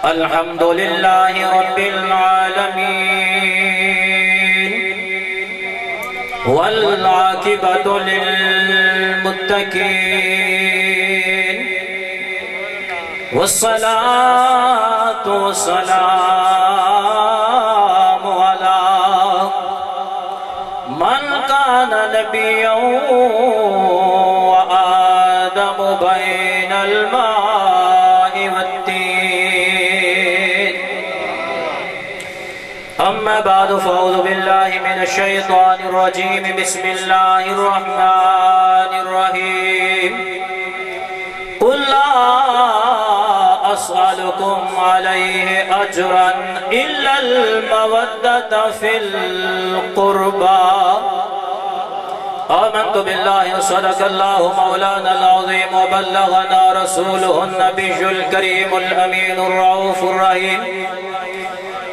الحمد لله رب العالمين والعاقبة للمتقين والصلاة والسلام على من كان نبيا وآدم بين الماء والتين. أما بعد فأعوذ بالله من الشيطان الرجيم. بسم الله الرحمن الرحيم. قل لا أسألكم عليه أجرا إلا المودة في القربى. آمنت بالله وصدق الله مولانا العظيم وبلغنا رسوله النبي الكريم الأمين الرؤوف الرحيم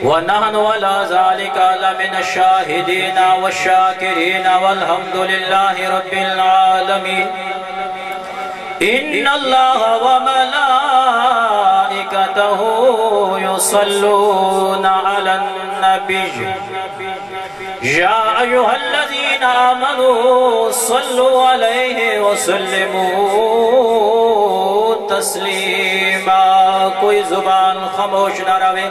ونحن على ذلك لمن الشاهدين والشاكرين والحمد لله رب العالمين. إن الله وملائكته يصلون على النبي يا أيها الذين آمنوا صلوا عليه وسلموا تسليما. کوئی زبان خاموش نہ رہے.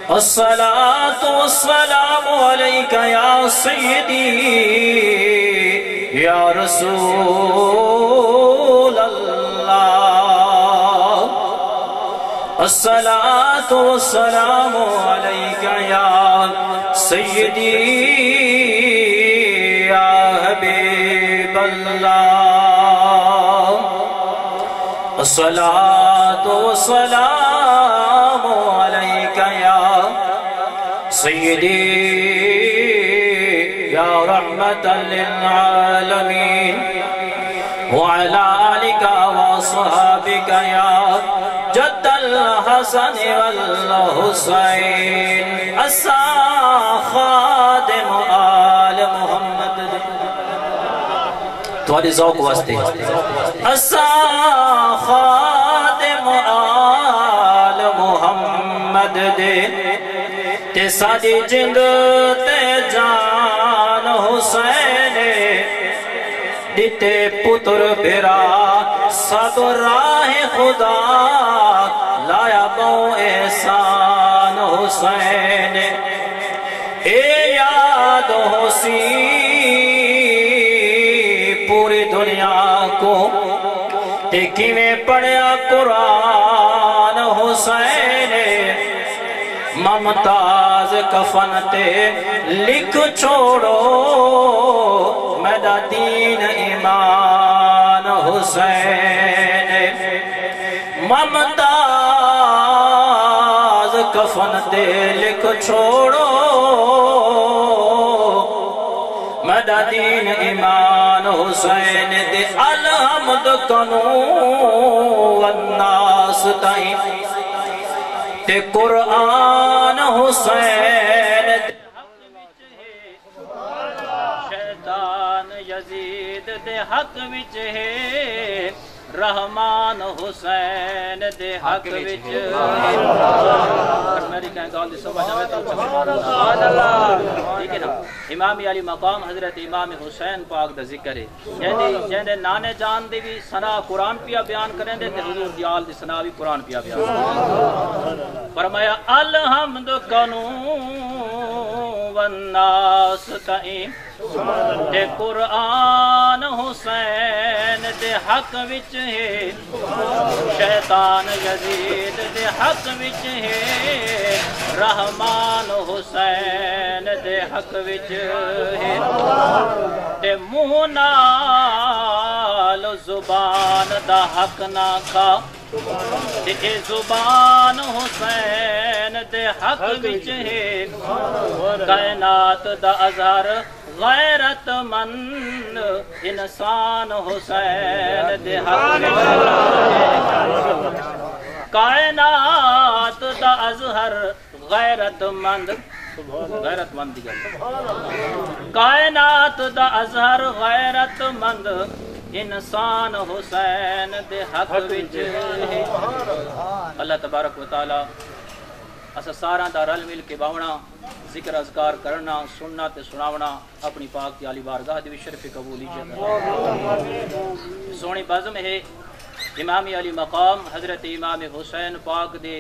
الصلاة والسلام عليك يا سيدي يا رسول الله. الصلاة والسلام عليك يا سيدي يا حبيب الله. الصلاة والسلام عليك يا سيدي يا رحمة للعالمين وعلى آلك وصحابك يا جد الحسن والحسين. خادم آل محمد تھوڑی ذوق واسطے. خادم آل محمد دے تے ساری جند تے جان حسین دیتے پتر بھرا سب راہ خدا لایا بو احسان حسین. اے یاد ہوسی پوری دنیا کو ٹکی میں پڑھیا قرآن حسین. ممتاز کفن تے لکھ چھوڑو میرا دین ایمان حسین. ممتاز کفن تے لکھ چھوڑو میرا دین ایمان حسین. دے الحمد کنو والناس تائیں تے قرآن حسین. شیطان یزید دے حق وچ ہے رحمان حسین دے حق وچ. میری کہیں گال دی صبح جاوے تو ٹھیک ہے نا. امام علی مقام حضرت امام حسین پاک دا ذکر ہے. جہنے نانے جان دی بھی سنا قرآن پیا بیان کریں دے تے حضور دیال دی سنا بھی قرآن پیا بیان فرمایا. الحمد کنو والناس تائیں تے قرآن حسین دے حق وچ ہے. شیطان یزید دے حق وچ ہے رحمان حسین دے حق وچ ہے. تے منہ نال زبان دا حق نہ کھا تے زبان حسین دے حق وچ ہے. کائنات دا اظہر غیرت مند انسان حسین دے حق وچ. کائنات دا اظہر غیرت مند کائنات دا اظہر غیرت مند انسان حسین دے حق وچ ہے۔ اللہ تبارک و تعالی اسا سارا دا رل مل کے باونا ذکر اذکار کرنا سننا تے سناونا اپنی پاک دی عالی بارگاہ دی شرف قبولی جے سونی بزم ہے امام علی مقام حضرت امام حسین پاک دے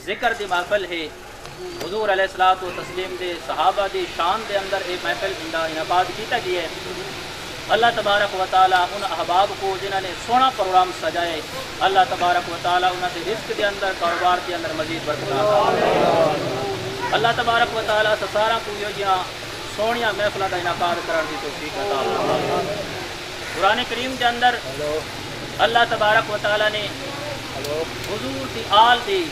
ذکر دی محفل ہے۔ حضور علیہ الصلوۃ والتسلیم دے صحابہ دی شان دے اندر ایک محفل دا انعقاد کیتا گیا ہے۔ اللہ تبارک و تعالی ان احباب کو جنہوں نے سونا پروگرام سجائے، اللہ تبارک و تعالی انہوں نے رزق دے اندر کاروبار دے اندر مزید برکت عطا۔ اللہ تبارک و تعالی سارا کو یہ سونیاں محفلاں دا انعقاد کرن دی توفیق عطا فرمائے۔ قرآن کریم دے اندر اللہ تبارک و تعالی نے حضور دی آل دی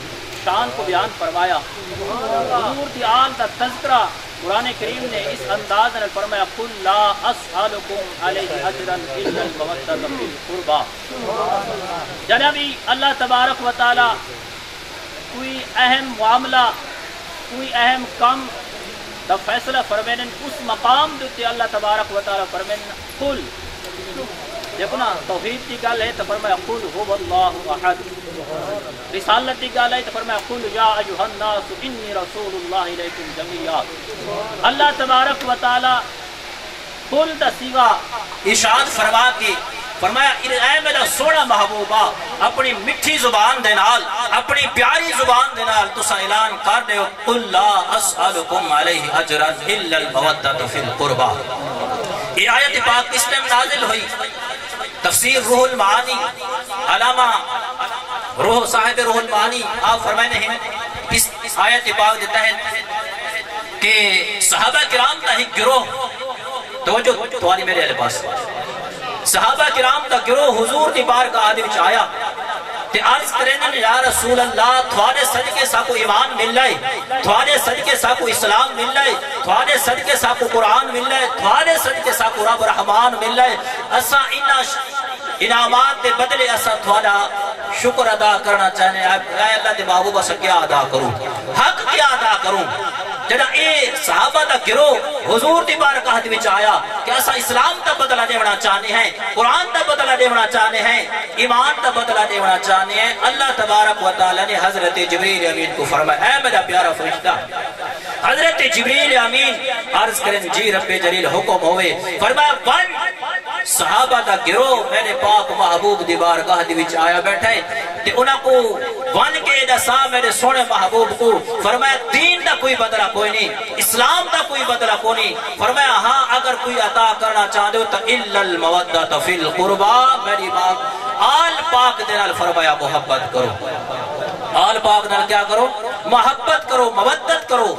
شان کو بیان فرمایا۔ حضور دی آل دا تذکرہ قرآن کریم نے اس انداز میں فرمایا قل لا اسألکم علیہ اجرا الا المودۃ فی القربى۔ جنابی اللہ تبارک و تعالی کوئی اہم معاملہ کوئی اہم کام دا فیصلہ فرمائیں اس مقام دے اللہ تبارک و تعالی فرمائیں قل، دیکھو نا توحید کی گل ہے تو فرمایا قل هو اللہ احد، رسالت کی گل ہے تو فرمایا قل یا ایھا الناس انی رسول اللہ الیکم جمیعا۔ اللہ تبارک و تعالی قل دا سیغہ ارشاد فرما کے فرمایا اے میرا سونا محبوبہ اپنی مٹھی زبان دے نال اپنی پیاری زبان دے نال تسا اعلان کر دیو قل لا اسألکم علیہ اجرا الا المودۃ فی القربى۔ یہ آیت پاک اس ٹائم نازل ہوئی، تفسیر روح المعانی علامہ روح صاحب روح المعانی آپ فرمائنے ہیں اس آیت پاک دیتا ہے کہ صحابہ کرام کا ہی گروہ، توجہ توانی میرے علیہ پاس، صحابہ کرام کا گروہ حضور دی بارگاہ دے وچ آیا تے عرض کرنے نے یا رسول اللہ تھوڑے صدقے ساکو ایمان مل لائے، تھوڑے صدقے ساکو اسلام مل لائے، تھوڑے صدقے ساکو قرآن مل لائے، تھوڑے صدقے ساکو رب رحمان مل لائے، اسا انعامات دے بدلے اسا تھوڑا شکر ادا کرنا چاہنے ہیں۔ اے اللہ دے محبوب اسا کیا ادا کروں، حق کیا ادا کروں؟ جڑا اے صحابہ دا گروہ حضور دی بارگاہ دے وچ آیا کہ اسا اسلام دا بدلہ دیونا چاہنے ہیں، قرآن دا بدلہ دیونا چاہنے ہیں، ایمان دا بدلہ دیونا چاہنے ہیں۔ اللہ تبارک و تعالی نے حضرت جبریل امین کو فرمایا اے میرا پیارا فرشتہ حضرت جبریل امین عرض کریں جی رب جلیل حکم ہوئے، فرمایا بن صحابہ دا گروہ میرے پاک محبوب دی بارگاہ دی وچ آیا بیٹھا ہے تے انہاں کو ون کے دسا میرے سونے محبوب کو، فرمایا دین دا کوئی بدلہ کوئی نہیں، اسلام دا کوئی بدلہ کوئی نہیں، فرمایا ہاں اگر کوئی عطا کرنا چاہتے ہو تو الا المودۃ فی القربى، میری بات آل پاک دے نال فرمایا محبت کرو، آل پاک نال کیا کرو؟ محبت کرو، مودت کرو۔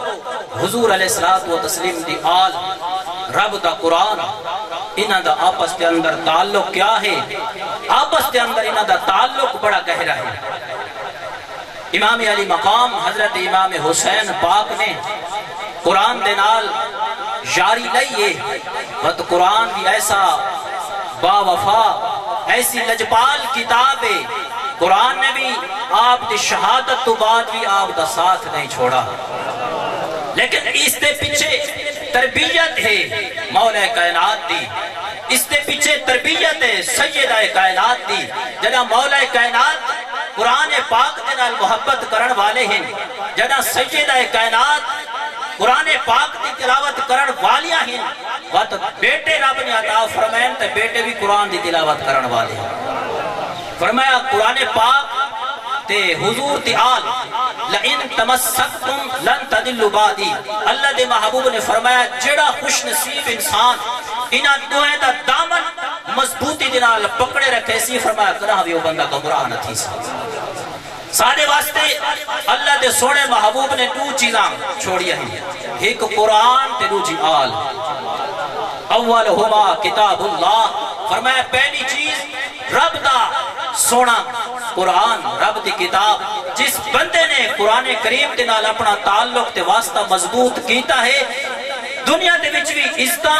حضور علیہ الصلوۃ والتسلیم دی آل رب دا قرآن انہاں دا آپس کے اندر تعلق کیا ہے؟ آپس کے اندر انہاں دا تعلق بڑا گہرا ہے۔ امام علی مقام حضرت امام حسین پاک نے قرآن دے نال جاری لئیے بات قرآن بھی ایسا با وفا ایسی لجپال کتاب ہے، قرآن نے بھی آپ دی شہادت تو بعد بھی آپ دا ساتھ نہیں چھوڑا، لیکن اس دے پیچھے تربیت ہے مولا کائنات دی، اس دے پیچھے تربیت ہے سیدہ کائنات دی، جنہاں مولا کائنات قرآن پاک دے نال محبت کرن والے ہیں، جنہاں سیدہ کائنات قرآن پاک دی تلاوت کرن والیاں ہیں، وقت بیٹے رب نے عطا فرمائن تے بیٹے بھی قرآن دی تلاوت کرن والے ہیں۔ فرمایا قرآن پاک تے حضور دی آل لئن تمسکتم لن تدلوا بعدی، اللہ دے محبوب نے فرمایا جڑا خوش نصیب انسان انہاں دوہیں دا دامن مضبوطی دنال پکڑے رکھے سی، فرمایا کرا بھی وہ بندہ گمراہ نہ تھی سارے واسطے اللہ دے سونے محبوب نے دو چیزاں چھوڑی ہیں، ایک قرآن تے دوجی آل، اولہما کتاب اللہ، فرمایا پہلی چیز رب دا سونا قرآن رب دی کتاب، جس بندے نے قرآن کریم دے نال اپنا تعلق تے واسطہ مضبوط کیتا ہے دنیا دے وچ بھی عزتاں،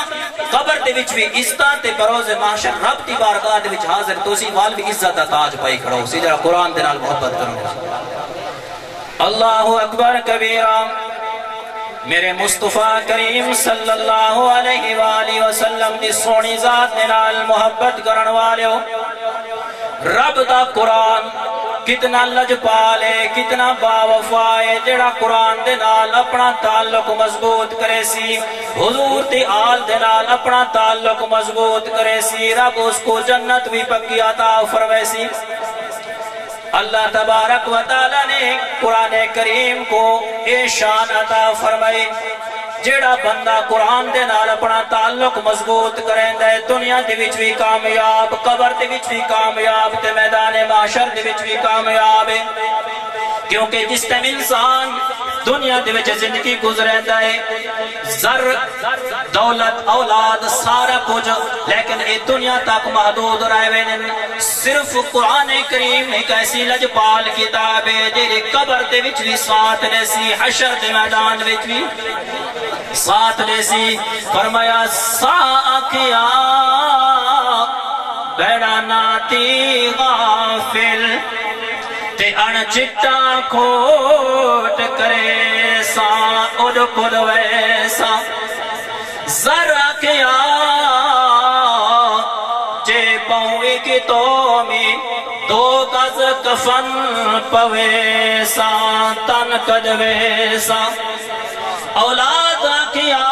قبر دے وچ بھی عزتاں تے بروز محشر رب دی بارگاہ دے وچ حاضر توسی وال بھی عزت دا تاج پائی کھڑا ہو سی، جڑا قرآن دے نال محبت کرو۔ اللہ اکبر کبیرہ میرے مصطفیٰ کریم صلی اللہ علیہ وآلہ وسلم دی سونی ذات دے نال محبت کرن والے ہو رب دا قرآن کتنا لجپال ہے کتنا باوفا ہے جڑا قرآن دے نال اپنا تعلق مضبوط کرے سی حضور دی آل دے نال اپنا تعلق مضبوط کرے سی رب اس کو جنت بھی پکی عطا فرمائے سی اللہ تبارک و تعالی نے قرآن کریم کو اے شان عطا فرمائے جیڑا بندہ قرآن دے نال اپنا تعلق مضبوط کریں دے دنیا دے وچ بھی کامیاب قبر دے وچ بھی کامیاب تے میدان معاشر دے وچ بھی کامیاب ہے کیونکہ جس ٹائم انسان دنیا دے وچ زندگی گزریندا ہے زر دولت اولاد سارا کچھ لیکن اے دنیا تک محدود رہے وے صرف قرآن کریم ایک ایسی لجپال کتاب ہے جیڑی قبر دے وچ بھی ساتھ رہسی حشر دے میدان وچ بھی ساتھ رہسی فرمایا ساکیا بیڑا ناتی غافل تے ان چٹا کھوٹ کرے سا اڈ کھل ویسا ذرا کیا جے پاؤں کی تو میں دو گز کفن پویسا تن کد ویسا اولاد کیا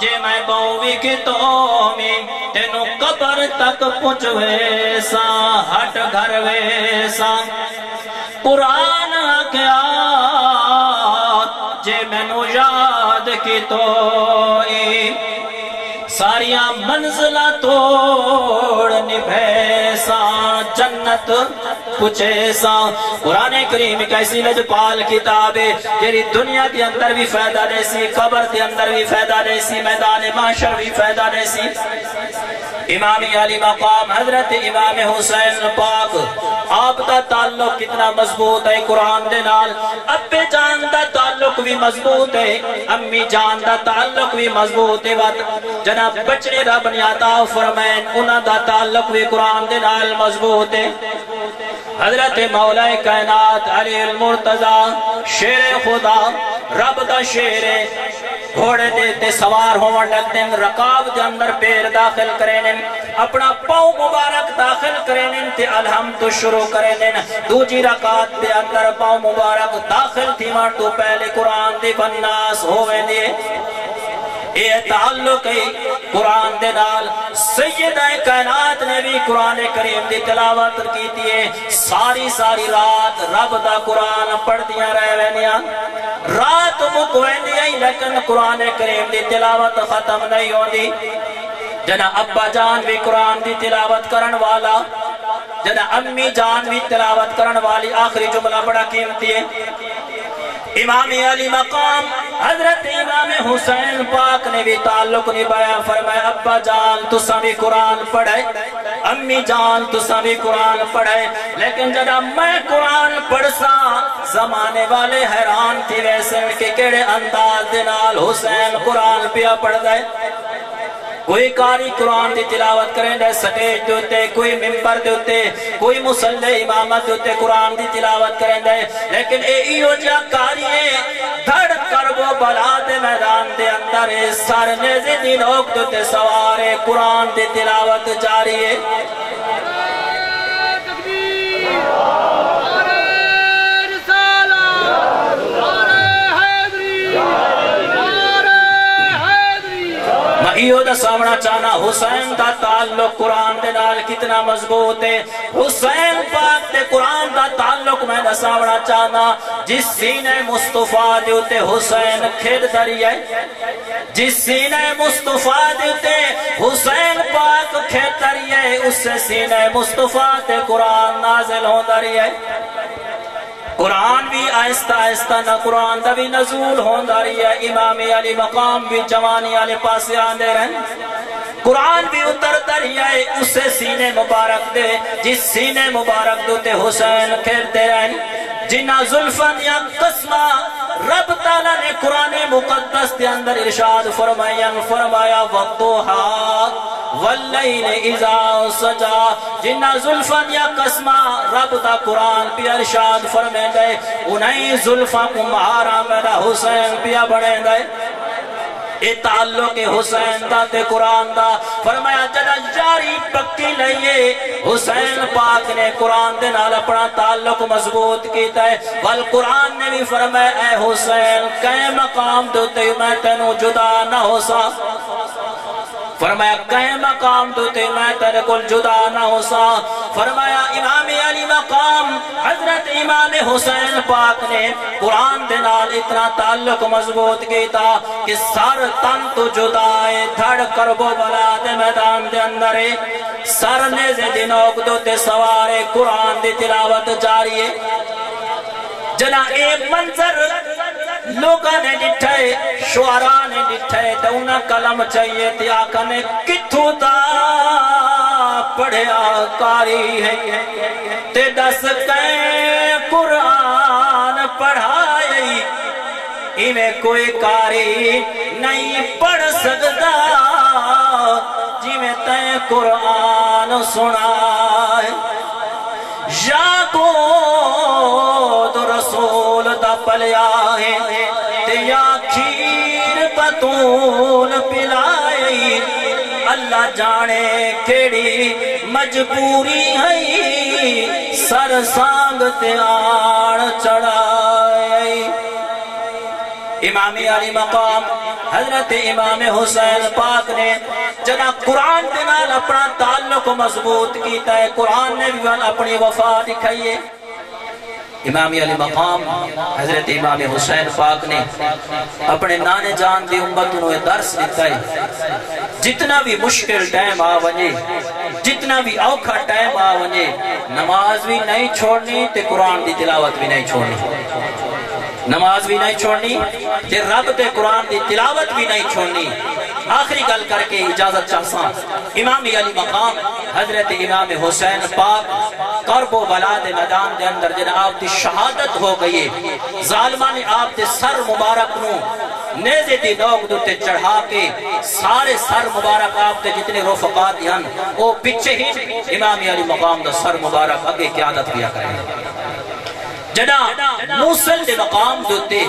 جے میں باؤں کی تو میں تینوں قبر تک پہنچ ویسا ہٹ گھر ویسا قرآن کیا جے میں نو یاد کی تو ساریاں منزلہ توڑ نبھیسا جنت پچھیسا قرآن کریم ایک ایسی لجپال کتاب ہے تیری دنیا دی اندر بھی فائدہ دیسی قبر دی اندر بھی فائدہ دیسی میدان محشر بھی فائدہ دیسی امام علی مقام حضرت امام حسین پاک آپ دا تعلق کتنا مضبوط ہے قرآن دے نال ابے جان دا تعلق بھی مضبوط ہے امی جان دا تعلق بھی مضبوط ہے جناب بچنے رب نے عطا فرمائیں انہاں دا تعلق بھی قرآن دے نال مضبوط ہے حضرت مولا کائنات علی المرتضی شیر خدا رب دا شیر ہے گھوڑے دیتے سوار ہونے لگتے ہیں رکاب دے اندر پیر داخل کریں اپنا پاؤں مبارک داخل کریں تے الحمد شروع کریں دوجی رکعت دے اندر پاؤں مبارک داخل تھی مار تو پہلے قرآن دی بناس ہوئے دے اے تعلق ہے قرآن دے نال سیدہ کائنات نے بھی قرآن کریم دی تلاوت کی تھی ساری رات رب دا قرآن پڑھ دیا رہے وینیاں رات مکوین دیا لیکن قرآن کریم دی تلاوت ختم نہیں ہوندی جنا ابا جان بھی قرآن دی تلاوت کرن والا جنا امی جان بھی تلاوت کرن والی آخری جملہ بڑا قیمتی ہے امام علی مقام حضرت امام حسین پاک نے بھی تعلق نبھایا فرمایا ابا جان تسا بھی قرآن پڑھے امی جان تسا بھی قرآن پڑھے لیکن جب میں قرآن پڑھسا زمانے والے حیران تھی ویسے کہ کیڑے انداز دنال حسین قرآن پیا پڑھ دے کوئی کاری قرآن دی تلاوت کریں دے سٹیج دوتے کوئی ممبر دوتے کوئی مسلح امامت دوتے قرآن دی تلاوت کریں دے لیکن اے ایو جا کاری ہے دھڑ کر وہ بلا دے میدان دے اندر سار نیزی دی لوگ دوتے سوارے قرآن دی تلاوت جاری ہے دا سامنا چاہنا حسین دا تعلق قرآن دے نال کتنا مضبوط ہے حسین پاک دے قرآن دا تعلق میں دا سامنا چاہنا جس سینے مصطفیٰ دیوتے حسین کھید دری ہے جس سینے مصطفیٰ دیوتے حسین پاک کھید دری ہے اس سے سینے مصطفیٰ دے قرآن نازل ہو دری ہے قرآن بھی آہستہ آہستہ نہ قرآن دا بھی نزول ہوندہ رہی ہے امام علی مقام بھی جوانی علی پاسے آندے رہے قرآن بھی اترتا رہی ہے اسے سینے مبارک دے جس سینے مبارک دوتے حسین کھیلتے رہے جنہ ظلفن یا قسمہ رب تعالیٰ نے قرآن مقدس دے اندر ارشاد فرمایا وَالضُّحَىٰ واللیل اذا سجا جنہ زلفان یا قسمہ رب دا قرآن پہ ارشاد فرمائے دے انہیں زلفان کو مہارا میرا حسین پہ بڑھیں دے اے تعلق حسین دا تے قرآن دا فرمایا جدا جاری پکی لئیے حسین پاک نے قرآن دے نال اپنا تعلق مضبوط کیتا ہے والقرآن نے بھی فرمایا اے حسین کئے مقام دوتے میں تینوں جدا نہ ہو سا فرمایا کئے مقام دوتے میں تیرے کل جدا نہ ہو سا فرمایا امام علی مقام حضرت امام حسین پاک نے قرآن دے نال اتنا تعلق مضبوط کیتا کہ سر تن تو جدائے دھڑ کربو بلا دے میدان دے اندرے سر نیزے دنوک دوتے سوارے قرآن دی تلاوت جاری ہے جنا اے منظر لوگاں نے ڈٹھائے شعراء نے ڈٹھائے تو انہاں کلم چاہیے تھی آقا نے کتھو تا پڑھیا کاری ہے تے دس کہیں قرآن پڑھائی ایمیں کوئی کاری نہیں پڑھ سکتا جی میں تے قرآن سنائے یا کو رسول دا پلیا ہے تے یا کھیر بطول پلائی اللہ جانے کیڑی مجبوری ہے سر سانگ تے آن چڑھائی امام علی مقام حضرت امام حسین پاک نے جنا قرآن کے نال اپنا تعلق مضبوط کیتا ہے قرآن نے بھی اپنی وفا دکھائی ہے امام علی مقام حضرت امام حسین پاک نے اپنے نانے جان دی امت انہوں درس دیتا ہے جتنا بھی مشکل ٹائم آ ونجے جتنا بھی اوکھا ٹائم آ ونجے نماز بھی نہیں چھوڑنی تے قرآن دی تلاوت بھی نہیں چھوڑنی نماز بھی نہیں چھوڑنی تے رب تے قرآن دی تلاوت بھی نہیں چھوڑنی آخری گل کر کے اجازت چاہساں امام علی مقام حضرت امام حسین پاک کرب و بلا دے میدان دے اندر جن آپ دی شہادت ہو گئی ظالمہ نے آپ دے سر مبارک نو نیزے دی نوک دوتے چڑھا کے سارے سر مبارک آپ دے جتنے رفقات ہن وہ پچھے ہی امام علی مقام دا سر مبارک اگے قیادت کیا کریں جنا موصل دے مقام دوتے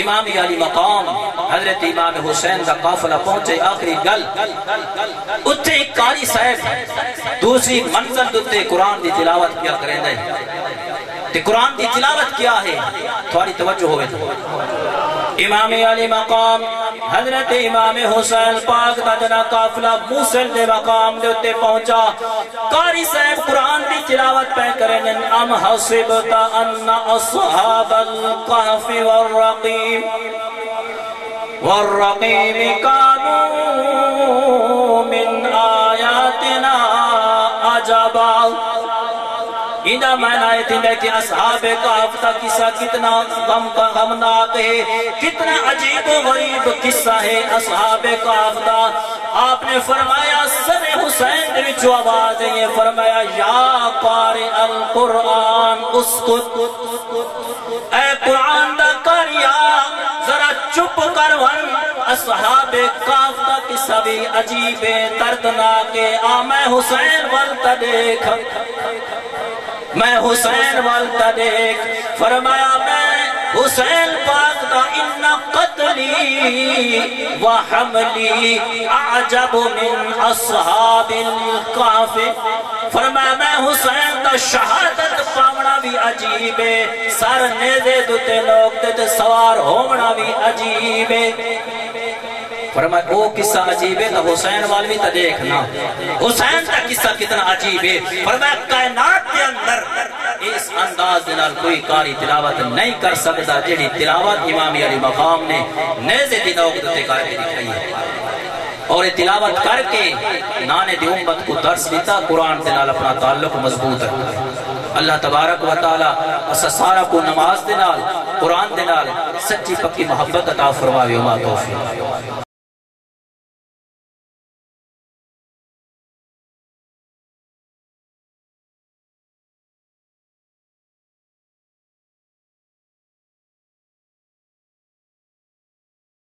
امام علی مقام حضرت امام حسین دا قافلہ پہنچے آخری گل اتھے ایک قاری صاحب دوسری منزل دوتے قرآن دی تلاوت کیا کریں دے تے قرآن دی تلاوت کیا ہے تھوڑی توجہ ہوئے امام علی مقام حضرت امام حسین پاک دا جنا قافلہ موصل دے مقام دے اتے پہنچا قاری صاحب قرآن دی تلاوت پہ کریں ام حسبت ان اصحاب القحف والرقیم کانو من آیاتنا عجبا اندہ معنی تھی کہ اصحاب کہف کا قصہ کتنا غمناک ہے کتنا عجیب و غریب قصہ ہے اصحاب کہف کا آپ نے فرمایا سر حسین نے جو آواز ہے یہ فرمایا یا قارئ القرآن اسکت اے قرآن دا قاریا ذرا چپ کر ون اصحاب کہف کا قصہ بھی عجیب دردناک میں حسین والتا دیکھ میں حسین والتا دیکھ فرمایا میں حسین پاک دا ان قتلی و حملی اعجب من اصحاب القحف فرمایا میں حسین دا شہادت پاونا بھی عجیب ہے سر نیزے دوتے لوگ دیتے سوار ہومنا بھی عجیب ہے فرمایا وہ قصہ عجیب ہے تو حسین والوی تا دیکھنا حسین تا قصہ کتنا عجیب ہے فرمایا کائنات کے اندر اس انداز دنال کوئی قاری تلاوت نہیں کر سکتا جیڑی تلاوت امام علی مقام نے نیزے دی نوک دوتے کر کے دکھائی ہے اور تلاوت کر کے نانے دی امت کو درس دیتا قرآن دنال اپنا تعلق مضبوط ہے اللہ تبارک و تعالی سارا کو نماز دنال قرآن دنال سچی پکی محبت عطا فرماوے وما توفیق